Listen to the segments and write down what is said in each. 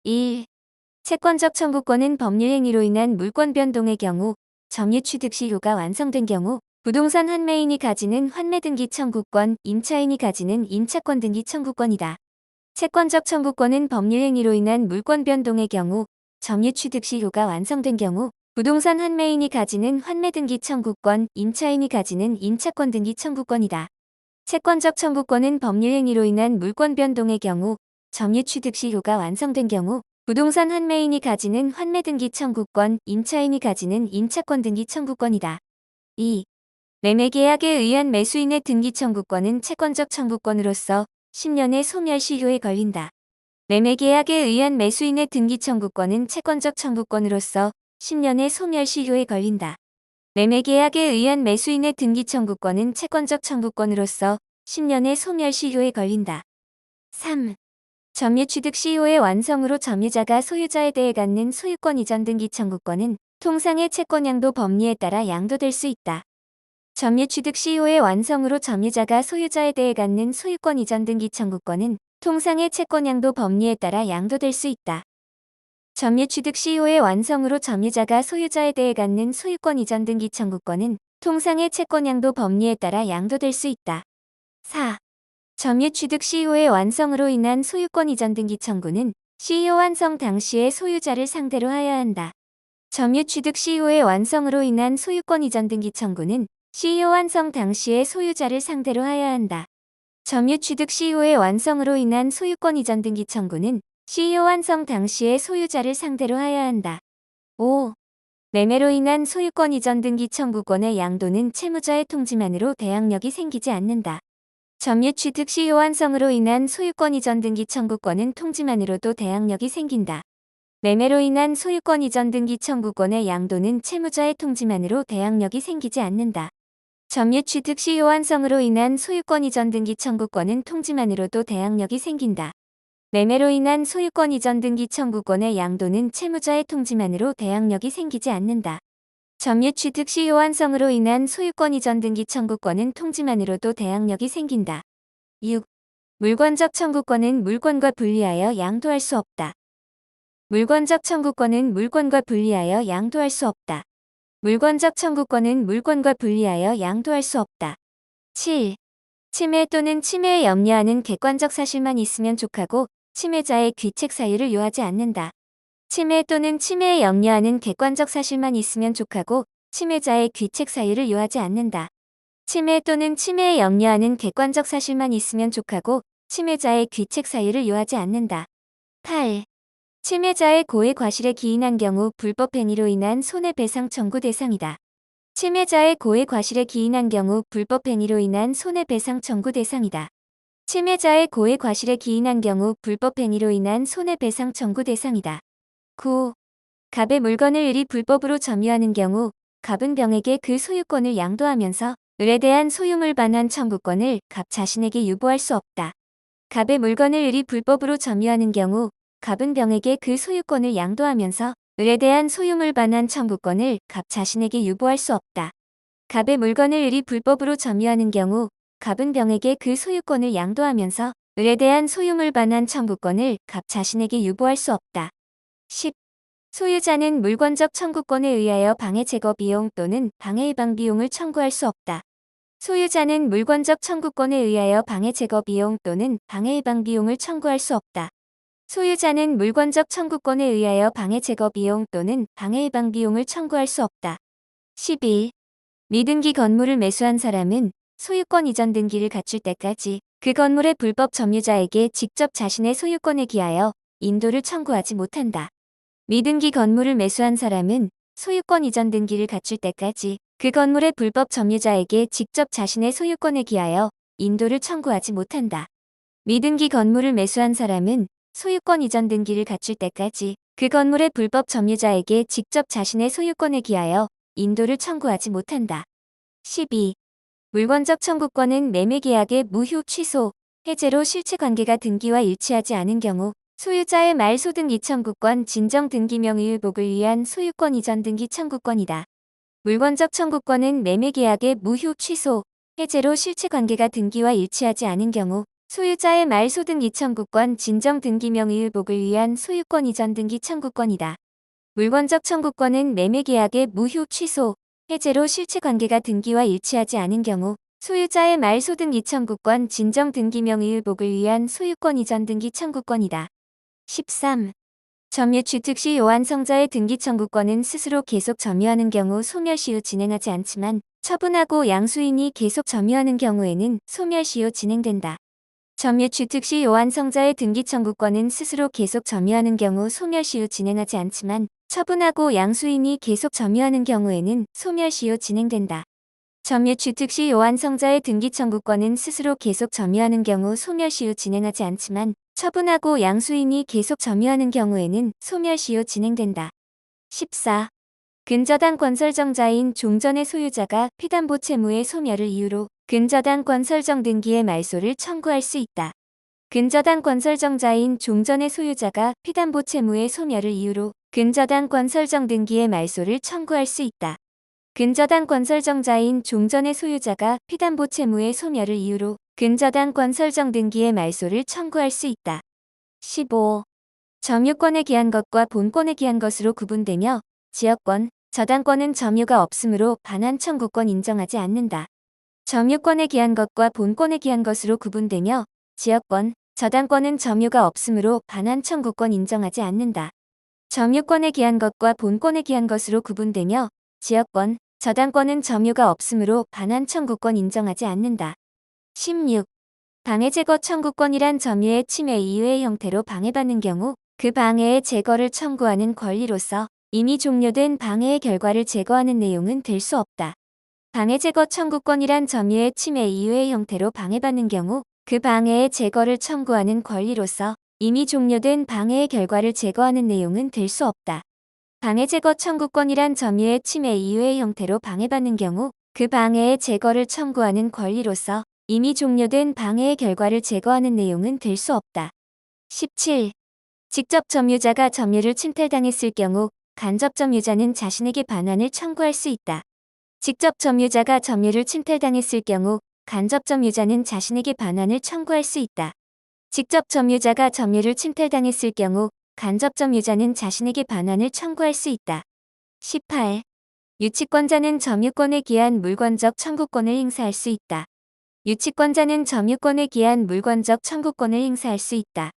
1. 채권적 청구권은 법률 행위로 인한 물권 변동의 경우, 점유 취득 시효가 완성된 경우, 부동산 환매인이 가지는 환매 등기 청구권, 임차인이 가지는 임차권 등기 청구권이다. 채권적 청구권은 법률 행위로 인한 물권 변동의 경우, 점유 취득 시효가 완성된 경우, 부동산 환매인이 가지는 환매 등기 청구권, 임차인이 가지는 임차권 등기 청구권이다. 채권적 청구권은 법률 행위로 인한 물권 변동의 경우, 점유 취득 시효가 완성된 경우, 부동산 환매인이 가지는 환매 등기 청구권, 임차인이 가지는 임차권 등기 청구권이다. 2. 매매 계약에 의한 매수인의 등기 청구권은 채권적 청구권으로서 10년의 소멸 시효에 걸린다. 매매 계약에 의한 매수인의 등기 청구권은 채권적 청구권으로서 10년의 소멸 시효에 걸린다. 매매 계약에 의한 매수인의 등기 청구권은 채권적 청구권으로서 10년의 소멸 시효에 걸린다. 3. 점유 취득 시효의 완성으로 점유자가 소유자에 대해 갖는 소유권 이전 등기 청구권은 통상의 채권양도 법리에 따라 양도될 수 있다. 점유 취득 시효의 완성으로 점유자가 소유자에 대해 갖는 소유권 이전 등기 청구권은 통상의 채권양도 법리에 따라 양도될 수 있다. 점유 취득 시효의 완성으로 점유자가 소유자에 대해 갖는 소유권 이전 등기 청구권은 통상의 채권양도 법리에 따라 양도될 수 있다. 4. 점유 취득 시효의 완성으로 인한 소유권 이전 등기 청구는 시효 완성 당시의 소유자를 상대로 하여야 한다. 점유 취득 시효의 완성으로 인한 소유권 이전 등기 청구는 시효 완성 당시의 소유자를 상대로 하여야 한다. 점유 취득 시효의 완성으로 인한 소유권 이전 등기 청구는 시효 완성 당시의 소유자를 상대로 하여야 한다. 5. 매매로 인한 소유권 이전 등기 청구권의 양도는 채무자의 통지만으로 대항력이 생기지 않는다. 점유 취득 시효 완성으로 인한 소유권 이전 등기 청구권은 통지만으로도 대항력이 생긴다. 매매로 인한 소유권 이전 등기 청구권의 양도는 채무자의 통지만으로 대항력이 생기지 않는다. 점유 취득 시효 완성으로 인한 소유권 이전 등기 청구권은 통지만으로도 대항력이 생긴다. 매매로 인한 소유권 이전 등기 청구권의 양도는 채무자의 통지만으로 대항력이 생기지 않는다. 점유 취득 시효 완성으로 인한 소유권 이전 등기 청구권은 통지만으로도 대항력이 생긴다. 6. 물권적 청구권은 물권과 분리하여 양도할 수 없다. 물권적 청구권은 물권과 분리하여 양도할 수 없다. 물권적 청구권은 물권과 분리하여 양도할 수 없다. 7. 침해 또는 침해에 염려하는 객관적 사실만 있으면 족하고 침해자의 귀책 사유를 요하지 않는다. 침해 또는 침해에 염려하는 객관적 사실만 있으면 족하고 침해자의 귀책 사유를 요하지 않는다. 침해 또는 침해에 염려하는 객관적 사실만 있으면 족하고 침해자의 귀책 사유를 요하지 않는다. 8. 침해자의 고의 과실에 기인한 경우 불법 행위로 인한 손해배상 청구 대상이다. 침해자의 고의 과실에 기인한 경우 불법 행위로 인한 손해배상 청구 대상이다. 침해자의 고의 과실에 기인한 경우 불법 행위로 인한 손해배상 청구 대상이다. 9. 갑의 물건을 을이 불법으로 점유하는 경우 갑은 병에게 그 소유권을 양도하면서 을에 대한 소유물 반환 청구권을 갑 자신에게 유보할 수 없다. 갑의 물건을 을이 불법으로 점유하는 경우 갑은 병에게 그 소유권을 양도하면서 을에 대한 소유물 반환 청구권을 갑 자신에게 유보할 수 없다. 갑의 물건을 을이 불법으로 점유하는 경우 갑은 병에게 그 소유권을 양도하면서 을에 대한 소유물 반환 청구권을 갑 자신에게 유보할 수 없다. 10. 소유자는 물권적 청구권에 의하여 방해 제거 비용 또는 방해 예방 비용을 청구할 수 없다. 소유자는 물권적 청구권에 의하여 방해 제거 비용 또는 방해 예방 비용을 청구할 수 없다. 소유자는 물권적 청구권에 의하여 방해 제거 비용 또는 방해 예방 비용을 청구할 수 없다. 11. 미등기 건물을 매수한 사람은 소유권 이전 등기를 갖출 때까지 그 건물의 불법 점유자에게 직접 자신의 소유권에 기하여 인도를 청구하지 못한다. 미등기 건물을 매수한 사람은 소유권 이전 등기를 갖출 때까지 그 건물의 불법 점유자에게 직접 자신의 소유권에 기하여 인도를 청구하지 못한다. 미등기 건물을 매수한 사람은 소유권 이전 등기를 갖출 때까지 그 건물의 불법 점유자에게 직접 자신의 소유권에 기하여 인도를 청구하지 못한다. 12. 물권적 청구권은 매매계약의 무효 취소, 해제로 실체관계가 등기와 일치하지 않은 경우 소유자의 말소등기 청구권 진정 등기명의 회복을 위한 소유권 이전 등기 청구권이다. 물권적 청구권은 매매계약의 무효 취소, 해제로 실체관계가 등기와 일치하지 않은 경우 소유자의 말소등기 청구권 진정 등기명 의율복을 위한 소유권 이전 등기 청구권이다. 물권적 청구권은 매매계약의 무효 취소, 해제로 실체관계가 등기와 일치하지 않은 경우 소유자의 말소등기 청구권 진정 등기명 의율복을 위한 소유권 이전 등기 청구권이다. 13. 점유 취득 시 요한성자의 등기 청구권은 스스로 계속 점유하는 경우 소멸시 후 진행하지 않지만 처분하고 양수인이 계속 점유하는 경우에는 소멸시 후 진행된다. 점유 취득 시 요한성자의 등기 청구권은 스스로 계속 점유하는 경우 소멸시 후 진행하지 않지만 처분하고 양수인이 계속 점유하는 경우에는 소멸시 후 진행된다. 점유 취득 시 요한성자의 등기 청구권은 스스로 계속 점유하는 경우 소멸시 후 진행하지 않지만 처분하고 양수인이 계속 점유하는 경우에는 소멸시 후 진행된다. 14. 근저당 권설정자인 종전의 소유자가 피담보 채무의 소멸을 이유로 근저당 권설정 등기의 말소를 청구할 수 있다. 근저당 권설정자인 종전의 소유자가 피담보 채무의 소멸을 이유로 근저당 권설정 등기의 말소를 청구할 수 있다. 근저당 권설정자인 종전의 소유자가 피담보 채무의 소멸을 이유로 근저당 권설정 등기의 말소를 청구할 수 있다. 15. 점유권에 기한 것과 본권에 기한 것으로 구분되며 지역권, 저당권은 점유가 없으므로 반환 청구권 인정하지 않는다. 점유권에 기한 것과 본권에 기한 것으로 구분되며 지역권, 저당권은 점유가 없으므로 반환 청구권 인정하지 않는다. 점유권에 기한 것과 본권에 기한 것으로 구분되며 지역권, 저당권은 점유가 없으므로 반환 청구권 인정하지 않는다. 16. 방해 제거 청구권이란 점유의 침해 이외의 형태로 방해받는 경우 그 방해의 제거를 청구하는 권리로서 이미 종료된 방해의 결과를 제거하는 내용은 될 수 없다. 방해 제거 청구권이란 점유의 침해 이외의 형태로 방해받는 경우 그 방해의 제거를 청구하는 권리로서 이미 종료된 방해의 결과를 제거하는 내용은 될 수 없다. 방해 제거 청구권이란 점유의 침해 이외의 형태로 방해받는 경우 그 방해의 제거를 청구하는 권리로서 이미 종료된 방해의 결과를 제거하는 내용은 될 수 없다. 17. 직접 점유자가 점유를 침탈당했을 경우 간접 점유자는 자신에게 반환을 청구할 수 있다. 직접 점유자가 점유를 침탈당했을 경우 간접 점유자는 자신에게 반환을 청구할 수 있다. 직접 점유자가 점유를 침탈당했을 경우 간접 점유자는 자신에게 반환을 청구할 수 있다. 18. 유치권자는 점유권에 기한 물권적 청구권을 행사할 수 있다. 유치권자는 점유권에 기한 물권적 청구권을 행사할 수 있다.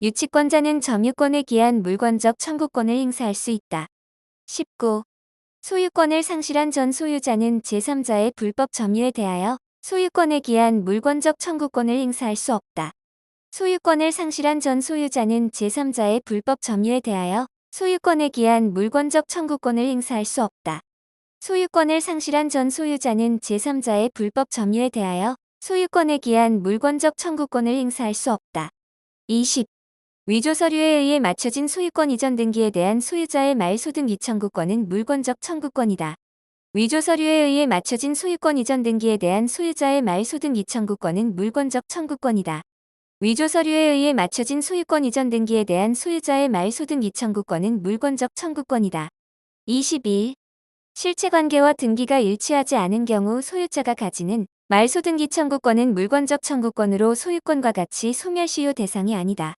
유치권자는 점유권에 기한 물권적 청구권을 행사할 수 있다. 19. 소유권을 상실한 전 소유자는 제3자의 불법 점유에 대하여 소유권에 기한 물권적 청구권을 행사할 수 없다. 소유권을 상실한 전 소유자는 제3자의 불법 점유에 대하여 소유권에 기한 물권적 청구권을 행사할 수 없다. 소유권을 상실한 전 소유자는 제3자의 불법 점유에 대하여 소유권에 기한 물권적 청구권을 행사할 수 없다. 20. 위조 서류에 의해 맞춰진 소유권 이전 등기에 대한 소유자의 말소등기 청구권은 물권적 청구권이다. 위조 서류에 의해 맞춰진 소유권 이전 등기에 대한 소유자의 말소등기 청구권은 물권적 청구권이다. 위조 서류에 의해 맞춰진 소유권 이전 등기에 대한 소유자의 말소등기 청구권은 물권적 청구권이다. 22. 실체관계와 등기가 일치하지 않은 경우 소유자가 가지는 말소등기 청구권은 물권적 청구권으로 소유권과 같이 소멸시효 대상이 아니다.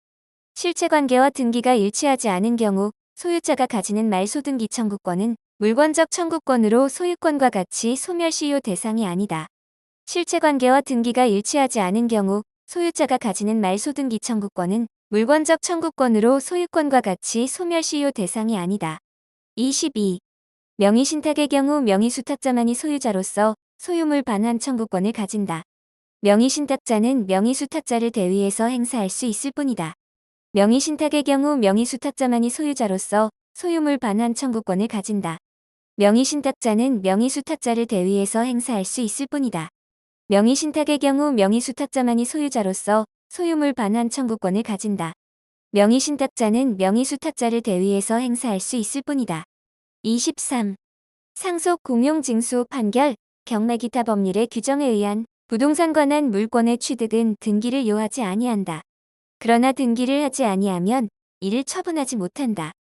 실체관계와 등기가 일치하지 않은 경우 소유자가 가지는 말소등기 청구권은 물권적 청구권으로 소유권과 같이 소멸시효 대상이 아니다. 실체관계와 등기가 일치하지 않은 경우 소유자가 가지는 말소등기 청구권은 물권적 청구권으로 소유권과 같이 소멸시효 대상이 아니다. 22. 명의신탁의 경우 명의수탁자만이 소유자로서 소유물 반환 청구권을 가진다. 명의신탁자는 명의수탁자를 대위해서 행사할 수 있을 뿐이다. 명의신탁의 경우 명의수탁자만이 소유자로서 소유물 반환 청구권을 가진다. 명의신탁자는 명의수탁자를 대위해서 행사할 수 있을 뿐이다. 명의신탁의 경우 명의수탁자만이 소유자로서 소유물 반환 청구권을 가진다. 명의신탁자는 명의수탁자를 대위해서 행사할 수 있을 뿐이다. 23. 상속 공용징수 판결, 경매 기타 법률의 규정에 의한 부동산 관한 물권의 취득은 등기를 요하지 아니한다. 그러나 등기를 하지 아니하면 이를 처분하지 못한다.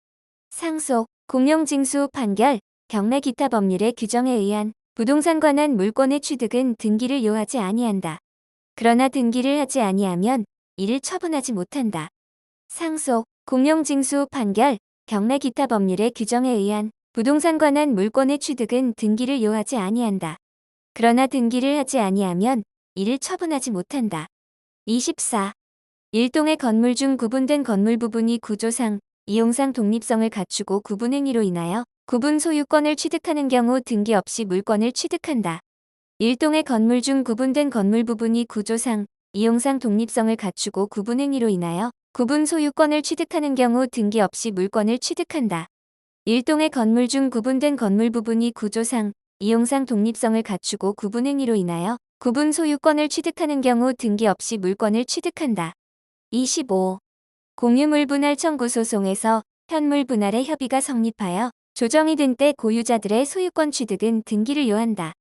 상속, 공용징수 판결, 경매 기타 법률의 규정에 의한 부동산 관한 물권의 취득은 등기를 요하지 아니한다. 그러나 등기를 하지 아니하면 이를 처분하지 못한다. 상속, 공용징수, 판결, 경매 기타 법률의 규정에 의한 부동산 관한 물권의 취득은 등기를 요하지 아니한다. 그러나 등기를 하지 아니하면 이를 처분하지 못한다. 24. 일동의 건물 중 구분된 건물 부분이 구조상, 이용상 독립성을 갖추고 구분 행위로 인하여 구분 소유권을 취득하는 경우 등기 없이 물권을 취득한다. 일동의 건물 중 구분된 건물 부분이 구조상, 이용상 독립성을 갖추고 구분 행위로 인하여 구분 소유권을 취득하는 경우 등기 없이 물권을 취득한다. 일동의 건물 중 구분된 건물 부분이 구조상, 이용상 독립성을 갖추고 구분 행위로 인하여 구분 소유권을 취득하는 경우 등기 없이 물권을 취득한다. 25. 공유물 분할 청구 소송에서 현물 분할의 협의가 성립하여 조정이 된 때 고유자들의 소유권 취득은 등기를 요한다.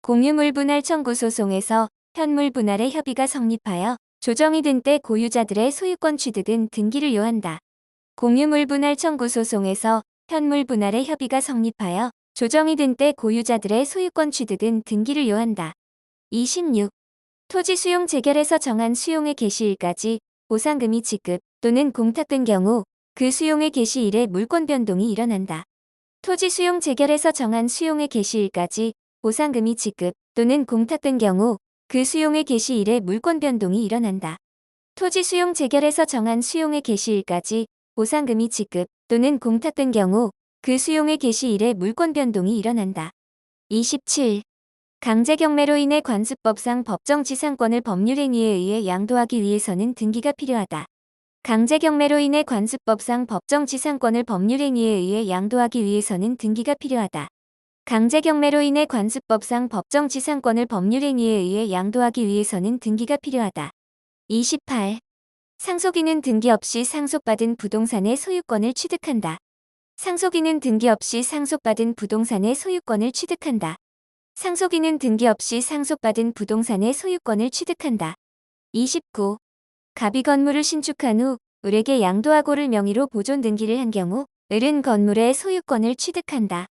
공유물 분할 청구 소송에서 현물 분할의 협의가 성립하여 조정이 된 때 고유자들의 소유권 취득은 등기를 요한다. 공유물 분할 청구 소송에서 현물 분할의 협의가 성립하여 조정이 된 때 고유자들의 소유권 취득은 등기를 요한다. 26. 토지 수용 재결에서 정한 수용의 개시일까지 보상금이 지급 또는 공탁된 경우 그 수용의 개시일에 물권 변동이 일어난다. 토지 수용 재결에서 정한 수용의 개시일까지 보상금이 지급 또는 공탁된 경우 그 수용의 개시일에 물권 변동이 일어난다. 토지 수용 재결에서 정한 수용의 개시일까지 보상금이 지급 또는 공탁된 경우 그 수용의 개시일에 물권 변동이 일어난다. 27. 강제 경매로 인해 관습법상 법정 지상권을 법률행위에 의해 양도하기 위해서는 등기가 필요하다. 강제 경매로 인해 관습법상 법정 지상권을 법률행위에 의해 양도하기 위해서는 등기가 필요하다. 강제 경매로 인해 관습법상 법정 지상권을 법률행위에 의해 양도하기 위해서는 등기가 필요하다. 28. 상속인은 등기 없이 상속받은 부동산의 소유권을 취득한다. 상속인은 등기 없이 상속받은 부동산의 소유권을 취득한다. 상속인은 등기 없이 상속받은 부동산의 소유권을 취득한다. 29. 갑이 건물을 신축한 후 을에게 양도하고를 명의로 보존 등기를 한 경우 을은 건물의 소유권을 취득한다.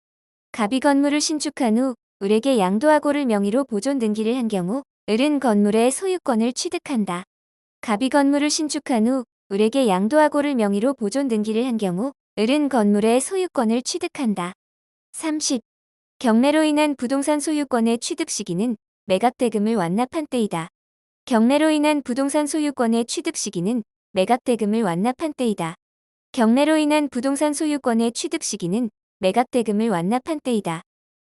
갑이 건물을 신축한 후 을에게 양도하고를 명의로 보존 등기를 한 경우 을은 건물의 소유권을 취득한다. 갑이 건물을 신축한 후 을에게 양도하고를 명의로 보존 등기를 한 경우 을은 건물의 소유권을 취득한다. 30. 경매로 인한 부동산 소유권의 취득 시기는 매각대금을 완납한 때이다. 경매로 인한 부동산 소유권의 취득 시기는 매각대금을 완납한 때이다. 경매로 인한 부동산 소유권의 취득 시기는 매각대금을 완납한 때이다.